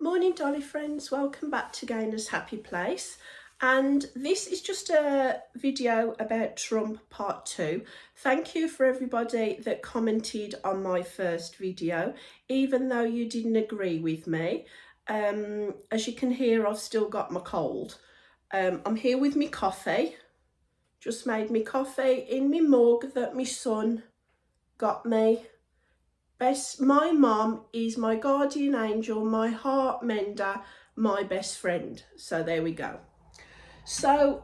Morning Dolly friends, welcome back to Gainer's Happy Place, and this is just a video about Trump part 2. Thank you for everybody that commented on my first video, even though you didn't agree with me. As you can hear, I've still got my cold. I'm here with me coffee, just made me coffee in me mug that my son got me. My mum is my guardian angel, my heart mender, my best friend. So there we go. So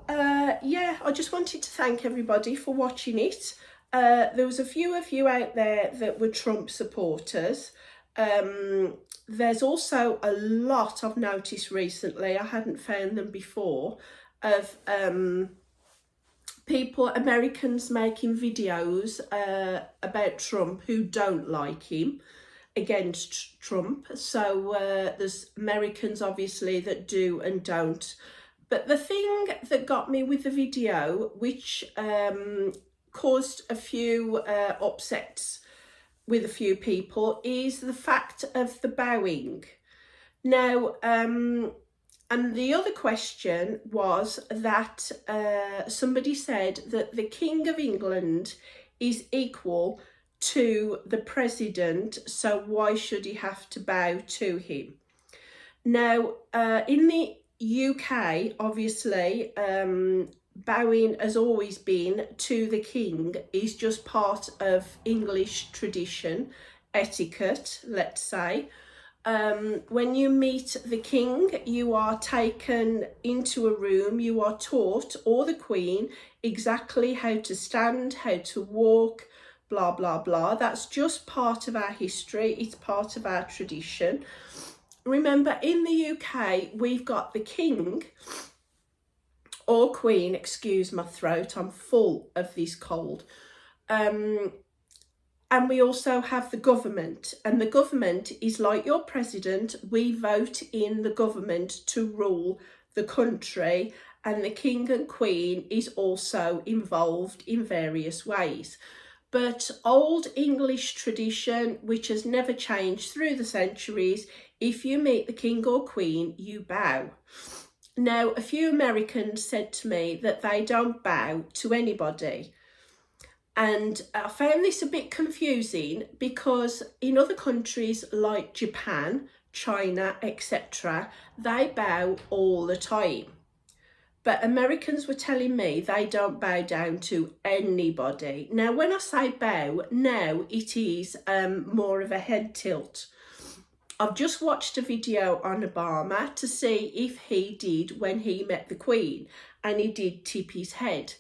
yeah, I just wanted to thank everybody for watching it. There was a few of you out there that were Trump supporters. There's also a lot I've noticed recently, I hadn't found them before, of Americans making videos about Trump who don't like him, against Trump. So there's Americans obviously that do and don't. But the thing that got me with the video, which caused a few upsets with a few people, is the fact of the bowing. Now, and the other question was that somebody said that the King of England is equal to the president, so why should he have to bow to him? Now, in the UK, obviously, bowing has always been to the king, is just part of English tradition, etiquette, let's say. When you meet the king, you are taken into a room, you are taught, or the queen, exactly how to stand, how to walk, blah, blah, blah. That's just part of our history. It's part of our tradition. Remember, in the UK, we've got the king or queen, excuse my throat, I'm full of this cold. And we also have the government, and the government is like your president. We vote in the government to rule the country, and the king and queen is also involved in various ways. But old English tradition, which has never changed through the centuries, if you meet the king or queen, you bow. Now, a few Americans said to me that they don't bow to anybody. And I found this a bit confusing because in other countries like Japan, China, etc., they bow all the time. But Americans were telling me they don't bow down to anybody. Now, when I say bow, now it is more of a head tilt. I've just watched a video on Obama to see if he did when he met the Queen, and he did tip his head.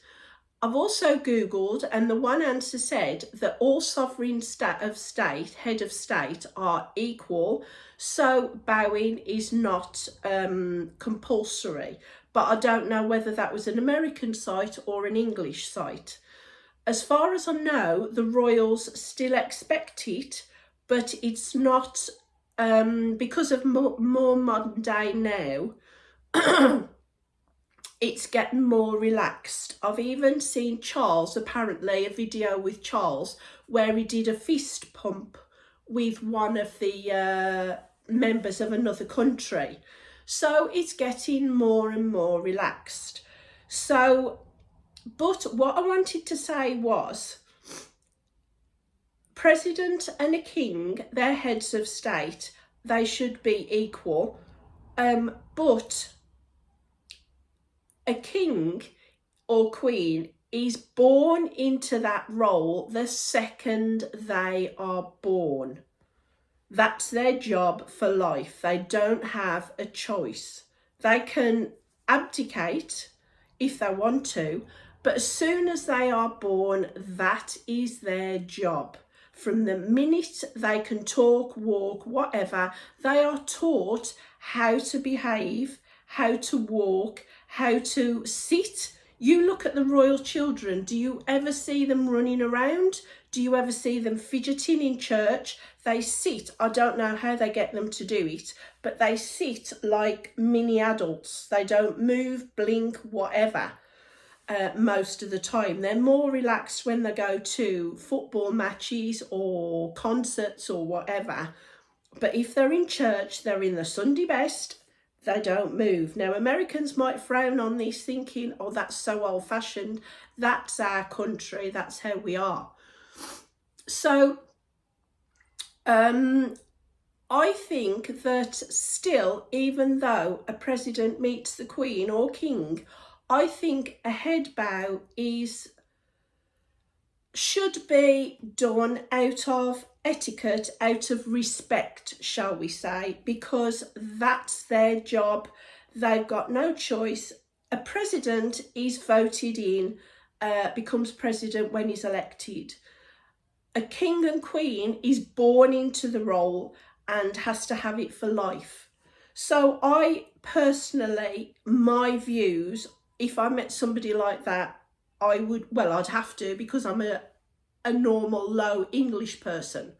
I've also Googled, and the one answer said that all sovereign head of state are equal, so bowing is not compulsory. But I don't know whether that was an American site or an English site. As far as I know, the royals still expect it, but it's not, because of more modern day now, it's getting more relaxed. I've even seen Charles, apparently a video with Charles, where he did a fist pump with one of the members of another country. So it's getting more and more relaxed. So, but what I wanted to say was, president and a king, they're heads of state, they should be equal, but a king or queen is born into that role the second they are born. That's their job for life. They don't have a choice. They can abdicate if they want to, but as soon as they are born, that is their job. From the minute they can talk, walk, whatever, they are taught how to behave, how to walk, how to sit. You look at the royal children, do you ever see them running around? Do you ever see them fidgeting in church? They sit. I don't know how they get them to do it, but they sit like mini adults. They don't move, blink, whatever. Most of the time. They're more relaxed when they go to football matches or concerts or whatever. But if they're in church, they're in the Sunday best, they don't move. Now, Americans might frown on this thinking, oh, that's so old-fashioned. That's our country, that's how we are. So I think that still, even though a president meets the Queen or King, I think a head bow should be done out of etiquette, out of respect, shall we say, because that's their job. They've got no choice. A president is voted in, becomes president when he's elected. A king and queen is born into the role and has to have it for life. So I personally, my views, if I met somebody like that, I would, well, I'd have to, because I'm a normal low English person.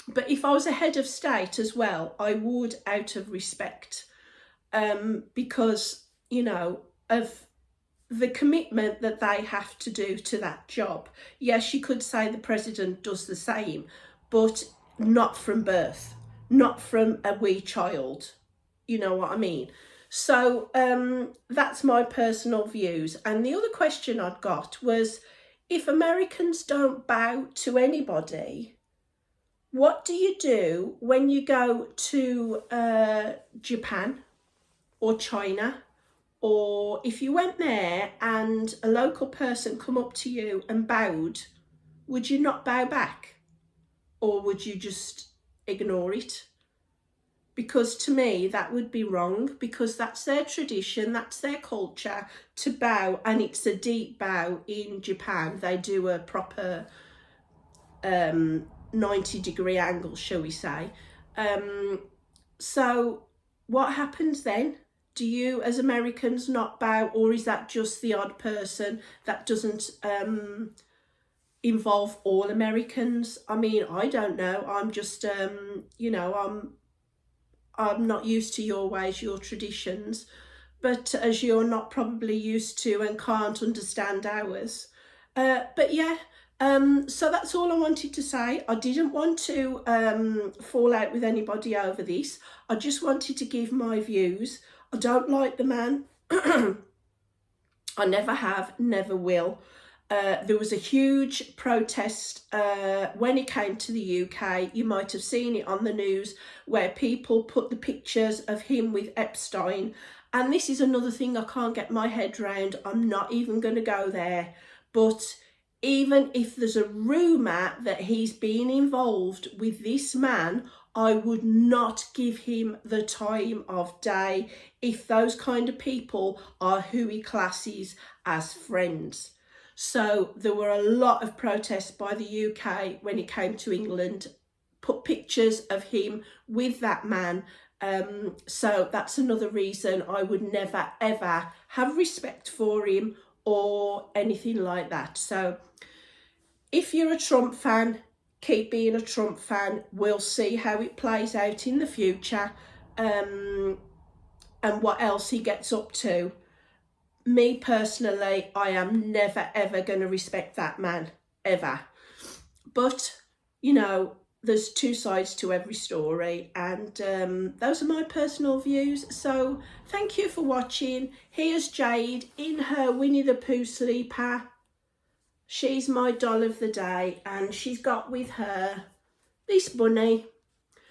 But if I was a head of state as well, I would, out of respect, because, you know, of the commitment that they have to do to that job. Yes, you could say the president does the same, but not from birth, not from a wee child. You know what I mean? So that's my personal views. And the other question I'd got was, if Americans don't bow to anybody, what do you do when you go to Japan or China? Or if you went there and a local person come up to you and bowed, would you not bow back? Or would you just ignore it? Because to me, that would be wrong, because that's their tradition, that's their culture to bow, and it's a deep bow in Japan. They do a proper 90-degree angle, shall we say. So what happens then? Do you, as Americans, not bow, or is that just the odd person that doesn't involve all Americans? I mean, I don't know. I'm just, you know, I'm not used to your ways, your traditions, but as you're not probably used to and can't understand ours. But yeah, so that's all I wanted to say. I didn't want to fall out with anybody over this. I just wanted to give my views. I don't like the man. I never have, never will. There was a huge protest when he came to the UK. You might have seen it on the news, where people put the pictures of him with Epstein. And this is another thing I can't get my head round. I'm not even going to go there. But even if there's a rumour that he's been involved with this man, I would not give him the time of day if those kind of people are who he classes as friends. So there were a lot of protests by the UK when he came to England, put pictures of him with that man. So that's another reason I would never, ever have respect for him or anything like that. So if you're a Trump fan, keep being a Trump fan. We'll see how it plays out in the future, and what else he gets up to. Me personally, I am never ever going to respect that man, ever. But, you know, there's two sides to every story, and those are my personal views. So thank you for watching. Here's Jade in her Winnie the Pooh sleeper. She's my doll of the day, and she's got with her this bunny.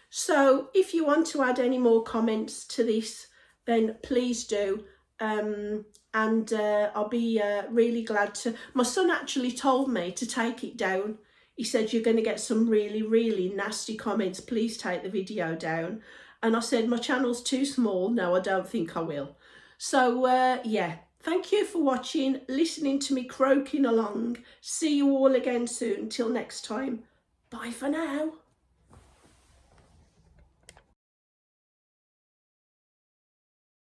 So if you want to add any more comments to this, then please do. And I'll be really glad to. My son actually told me to take it down. He said, you're going to get some really, really nasty comments. Please take the video down. And I said, my channel's too small. No, I don't think I will. So, yeah. Thank you for watching, listening to me croaking along. See you all again soon. Till next time. Bye for now.